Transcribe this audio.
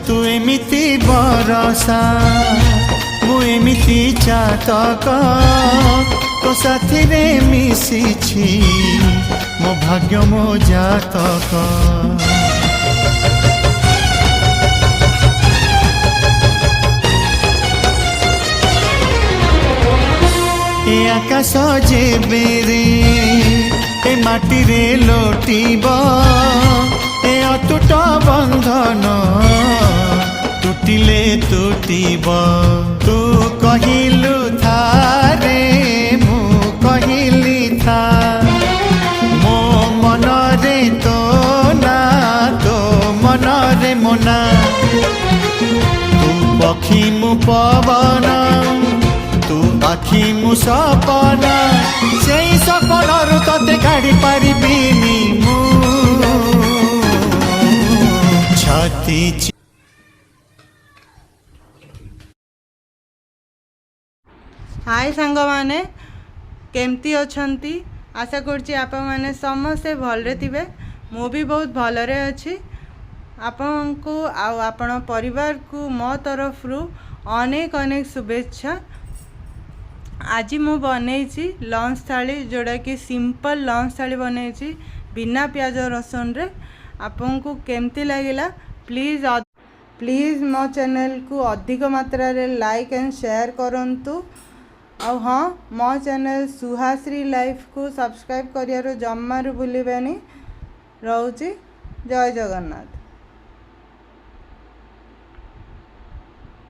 तू एमिति बरसा मु एमिति चातक तो साथी रे मिशिछि मो भाग्य मो जातक। ए आकाश जेबेरे ए माटी रे लोटिब ए अटूट बंधन टूटिले टूटिब। तू कहिलु थारे मु कहिली था मो मन रे तो ना तो मन रे मोना। तू पक्षी मु पवन तू आखि मु सपना से सपन तते काढ़ी पारिबिनी मु छाती। हाय सांग माने केमती अछंती आशा करछि आप माने समस्ते भलरे थिबे। मु भी बहुत भलरे अछि। आपन को आपण परिवार को मो तरफ अनेक अनेक शुभेच्छा। आज मु बनैछि लंच थाली जोड़ा कि सिंपल लंच थाली बनैछि बिना प्याज रसुन रे। आपन को केमती लागिला प्लीज मो चैनल को अधिक मात्रा रे लाइक एंड शेयर करंतु। और हाँ मो चैनल सुहाश्री लाइफ को सब्सक्राइब करियारो जम्मारू भूलिबेनी। रहउछि जय जगन्नाथ।